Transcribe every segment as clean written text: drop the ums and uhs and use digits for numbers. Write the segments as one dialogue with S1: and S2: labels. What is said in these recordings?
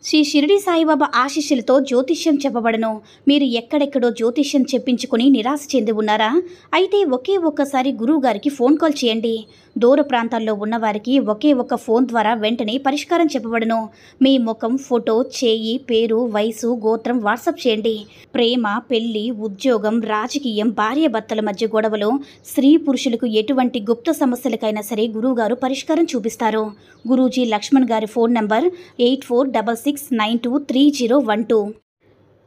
S1: శ్రీ షిరిడి సాయిబాబా ఆశీస్సులతో జ్యోతిష్యం చెప్పబడను. మీరు ఎక్కడెక్కడో జ్యోతిష్యం చెప్పించుకుని నిరాశ చెంది ఉన్నారా? అయితే ఒకే ఒక్కసారి గురువుగారికి ఫోన్ కాల్ చేయండి. దూర ప్రాంతాల్లో ఉన్నవారికి ఒకే ఒక్క ఫోన్ ద్వారా వెంటనే పరిష్కారం చెప్పబడను. మీ ముఖం, ఫోటో, చేయి, పేరు, వయసు, గోత్రం వాట్సాప్ చేయండి. ప్రేమ, పెళ్లి, ఉద్యోగం, రాజకీయం, భార్యాభర్తల మధ్య గొడవలు, స్త్రీ పురుషులకు ఎటువంటి గుప్త సమస్యలకైనా సరే గురువుగారు పరిష్కారం చూపిస్తారు. గురూజీ లక్ష్మణ్ గారి ఫోన్ నంబర్ 8466923012.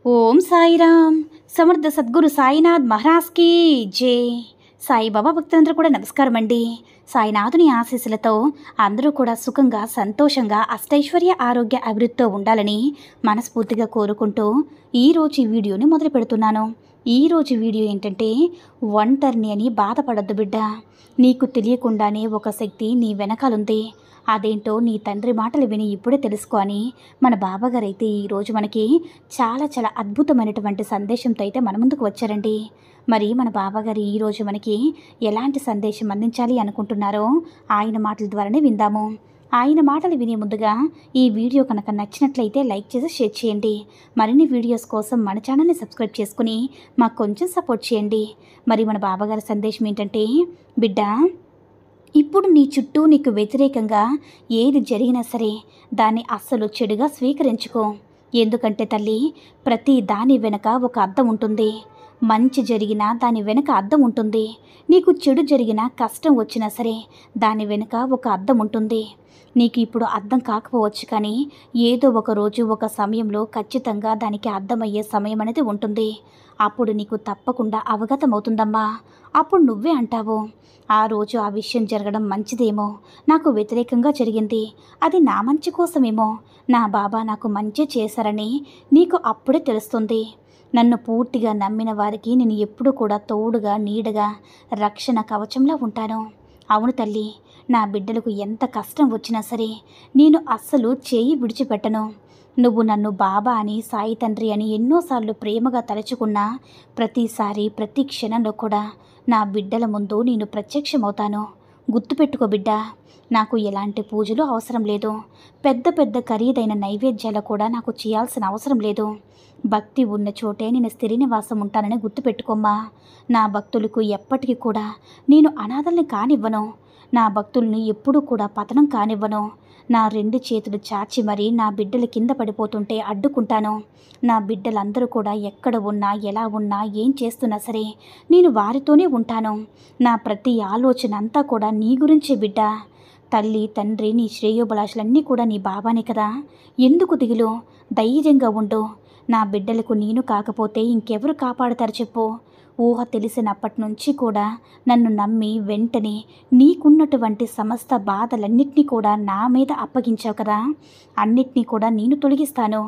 S1: ఓం సాయిరామ్. సమర్థ సద్గురు సాయినాథ్ మహారాజ్ కీ జై. సాయిబాబా భక్తులందరూ కూడా నమస్కారం అండి. సాయినాథుని ఆశీస్సులతో అందరూ కూడా సుఖంగా, సంతోషంగా, అష్టైశ్వర్య, ఆరోగ్య, అభివృద్ధితో ఉండాలని మనస్ఫూర్తిగా కోరుకుంటూ ఈరోజు ఈ వీడియోని మొదలు పెడుతున్నాను. ఈరోజు వీడియో ఏంటంటే, ఒంటరిని అని బాధపడద్దు బిడ్డ. నీకు తెలియకుండానే ఒక శక్తి నీ వెనకాలుంది. అదేంటో నీ తండ్రి మాటలు విని ఇప్పుడే తెలుసుకో అని మన బాబాగారు అయితే ఈరోజు మనకి చాలా చాలా అద్భుతమైనటువంటి సందేశంతో అయితే మన ముందుకు వచ్చారండి. మరి మన బాబాగారు ఈరోజు మనకి ఎలాంటి సందేశం అందించాలి అనుకుంటున్నారో ఆయన మాటల ద్వారానే విందాము. ఆయన మాటలు వినే ముందుగా ఈ వీడియో కనుక నచ్చినట్లయితే లైక్ చేసి షేర్ చేయండి. మరిన్ని వీడియోస్ కోసం మన ఛానల్ని సబ్స్క్రైబ్ చేసుకుని మాకు కొంచెం సపోర్ట్ చేయండి. మరి మన బాబాగారి సందేశం ఏంటంటే, బిడ్డ, ఇప్పుడు నీ చుట్టూ నీకు వ్యతిరేకంగా ఏది జరిగినా సరే దాన్ని అస్సలు చెడుగా స్వీకరించుకో. ఎందుకంటే తల్లి, ప్రతి దాని వెనుక ఒక అర్థం ఉంటుంది. మంచి జరిగినా దాని వెనుక అర్థం ఉంటుంది. నీకు చెడు జరిగినా, కష్టం వచ్చినా సరే దాని వెనుక ఒక అర్థం ఉంటుంది. నీకు ఇప్పుడు అర్థం కాకపోవచ్చు, కానీ ఏదో ఒక రోజు, ఒక సమయంలో ఖచ్చితంగా దానికి అర్థమయ్యే సమయం అనేది ఉంటుంది. అప్పుడు నీకు తప్పకుండా అవగతమవుతుందమ్మా. అప్పుడు నువ్వే అంటావు, ఆ రోజు ఆ విషయం జరగడం మంచిదేమో, నాకు వ్యతిరేకంగా జరిగింది, అది నా మంచి కోసమేమో, నా బాబా నాకు మంచి చేశారని నీకు అప్పుడే తెలుస్తుంది. నన్ను పూర్తిగా నమ్మిన వారికి నేను ఎప్పుడూ కూడా తోడుగా, నీడగా, రక్షణ కవచంలా ఉంటాను. అవును తల్లి, నా బిడ్డలకు ఎంత కష్టం వచ్చినా సరే నేను అస్సలు చేయి విడిచిపెట్టను. నువ్వు నన్ను బాబా అని, సాయి తండ్రి అని ఎన్నోసార్లు ప్రేమగా తలుచుకున్నా ప్రతిసారి, ప్రతి క్షణంలో కూడా నా బిడ్డల ముందు నేను ప్రత్యక్షమవుతాను. గుర్తుపెట్టుకో బిడ్డ, నాకు ఎలాంటి పూజలు అవసరం లేదు. పెద్ద పెద్ద ఖరీదైన నైవేద్యాలు కూడా నాకు చేయాల్సిన అవసరం లేదు. భక్తి ఉన్న చోటే నేను స్థిర నివాసం ఉంటానని గుర్తుపెట్టుకోమ్మా. నా భక్తులకు ఎప్పటికీ కూడా నేను అనాథల్ని కానివ్వను. నా భక్తుల్ని ఎప్పుడూ కూడా పతనం కానివ్వను. నా 2 చేతులు చాచి మరీ నా బిడ్డలు కింద పడిపోతుంటే అడ్డుకుంటాను. నా బిడ్డలందరూ కూడా ఎక్కడ ఉన్నా, ఎలా ఉన్నా, ఏం చేస్తున్నా సరే నేను వారితోనే ఉంటాను. నా ప్రతి ఆలోచన అంతా కూడా నీ గురించే బిడ్డ. తల్లి, తండ్రి, నీ శ్రేయోభిలాషులన్నీ కూడా నీ బాబానే కదా. ఎందుకు దిగులు? ధైర్యంగా ఉండు. నా బిడ్డలకు నేను కాకపోతే ఇంకెవరు కాపాడుతారు చెప్పు? ఊహ తెలిసినప్పటి నుంచి కూడా నన్ను నమ్మి వెంటనే నీకున్నటువంటి సమస్త బాధలన్నిటినీ కూడా నా మీద అప్పగించావు కదా. అన్నిటినీ కూడా నేను తొలగిస్తాను.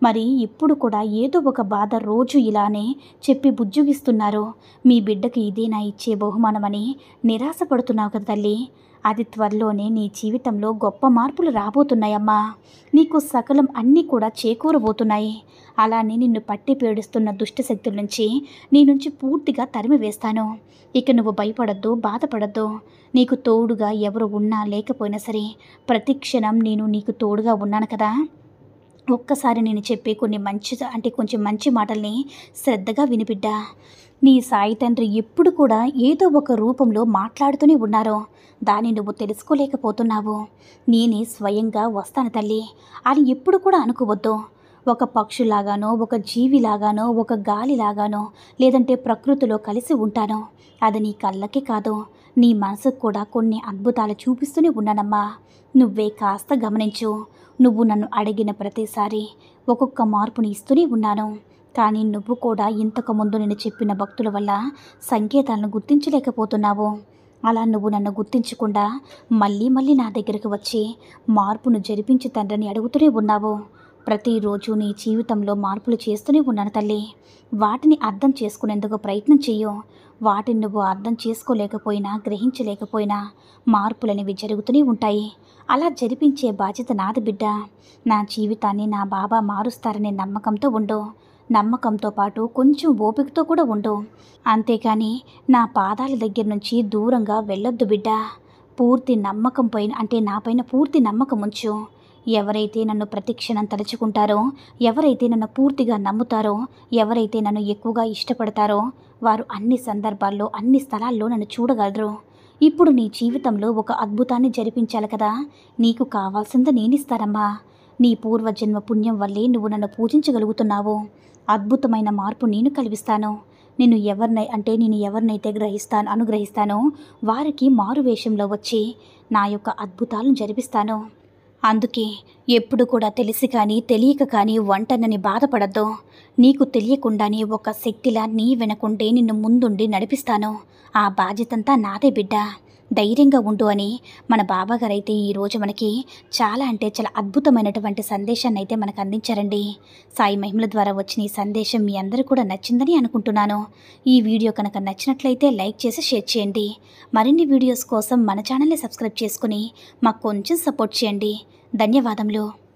S1: మరి ఇప్పుడు కూడా ఏదో ఒక బాధ రోజు ఇలానే చెప్పి బుజ్జగిస్తున్నారు. మీ బిడ్డకు ఇదే నా ఇచ్చే బహుమానమని నిరాశపడుతున్నావు కదా తల్లి. అది త్వరలోనే నీ జీవితంలో గొప్ప మార్పులు రాబోతున్నాయమ్మా. నీకు సకలం అన్నీ కూడా చేకూరబోతున్నాయి. అలానే నిన్ను పట్టి పీడిస్తున్న దుష్టశక్తుల నుంచి నీ నుంచి పూర్తిగా తరిమివేస్తాను. ఇక నువ్వు భయపడద్దు, బాధపడద్దు. నీకు తోడుగా ఎవరు ఉన్నా లేకపోయినా సరే ప్రతి క్షణం నేను నీకు తోడుగా ఉన్నాను కదా. ఒక్కసారి నేను చెప్పే కొంచెం మంచి మాటల్ని శ్రద్ధగా వినిబిడ్డా. నీ సాయి తండ్రి ఎప్పుడు కూడా ఏదో ఒక రూపంలో మాట్లాడుతూనే ఉన్నారు. దాన్ని నువ్వు తెలుసుకోలేకపోతున్నావు. నేనే స్వయంగా వస్తాను తల్లి అని ఎప్పుడు కూడా అనుకోవద్దు. ఒక పక్షులాగానో, ఒక జీవిలాగానో, ఒక గాలిలాగానో, లేదంటే ప్రకృతిలో కలిసి ఉంటాను. అది నీ కళ్ళకి కాదు, నీ మనసుకు కూడా కొన్ని అద్భుతాలు చూపిస్తూనే ఉన్నానమ్మా. నువ్వే కాస్త గమనించు. నువ్వు నన్ను అడిగిన ప్రతిసారి ఒక్కొక్క మార్పుని ఇస్తూనే ఉన్నాను. కానీ నువ్వు కూడా ఇంతకుముందు నేను చెప్పిన భక్తుల వల్ల సంకేతాలను గుర్తించలేకపోతున్నావు. అలా నువ్వు నన్ను గుర్తించకుండా మళ్ళీ మళ్ళీ నా దగ్గరికి వచ్చి మార్పును జరిపించి తండ్రిని అడుగుతూనే ఉన్నావు. ప్రతిరోజు నీ జీవితంలో మార్పులు చేస్తూనే ఉన్నాను తల్లి. వాటిని అర్థం చేసుకునేందుకు ప్రయత్నం చెయ్యు. వాటిని నువ్వు అర్థం చేసుకోలేకపోయినా, గ్రహించలేకపోయినా మార్పులనేవి జరుగుతూనే ఉంటాయి. అలా జరిపించే బాధ్యత నాది బిడ్డ. నా జీవితాన్ని నా బాబా మారుస్తారనే నమ్మకంతో ఉండు. నమ్మకంతో పాటు కొంచెం ఓపికతో కూడా ఉండు. అంతేకాని నా పాదాల దగ్గర నుంచి దూరంగా వెళ్ళొద్దు బిడ్డ. పూర్తి నమ్మకం పైన, నాపైన పూర్తి నమ్మకం ఉంచు. ఎవరైతే నన్ను ప్రతి క్షణం తలుచుకుంటారో, ఎవరైతే నన్ను పూర్తిగా నమ్ముతారో, ఎవరైతే నన్ను ఎక్కువగా ఇష్టపడతారో వారు అన్ని సందర్భాల్లో, అన్ని స్థలాల్లో నన్ను చూడగలరు. ఇప్పుడు నీ జీవితంలో ఒక అద్భుతాన్ని జరిపించాలి కదా! నీకు కావాల్సింది నేనిస్తానమ్మా. నీ పూర్వజన్మ పుణ్యం వల్లే నువ్వు నన్ను పూజించగలుగుతున్నావు. అద్భుతమైన మార్పు నేను కలిగిస్తాను. నేను ఎవరినైతే అనుగ్రహిస్తానో వారికి మారు వేషంలో వచ్చి నా యొక్క అద్భుతాలను జరిపిస్తాను. అందుకే ఎప్పుడు కూడా తెలిసి కానీ తెలియక కానీ ఒంటరిని బాధపడద్దు. నీకు తెలియకుండానే ఒక శక్తిలా నీ వెనకుండే నిన్ను ముందుండి నడిపిస్తాను. ఆ బాధ్యతంతా నాదే బిడ్డ, ధైర్యంగా ఉండు అని మన బాబాగారైతే ఈరోజు మనకి చాలా అద్భుతమైనటువంటి సందేశాన్ని అయితే మనకు అందించారండి. సాయి మహిమల ద్వారా వచ్చిన ఈ సందేశం మీ అందరూ కూడా నచ్చిందని అనుకుంటున్నాను. ఈ వీడియో కనుక నచ్చినట్లయితే లైక్ చేసి షేర్ చేయండి. మరిన్ని వీడియోస్ కోసం మన ఛానల్ని సబ్స్క్రైబ్ చేసుకుని మాకు కొంచెం సపోర్ట్ చేయండి. ధన్యవాదములు.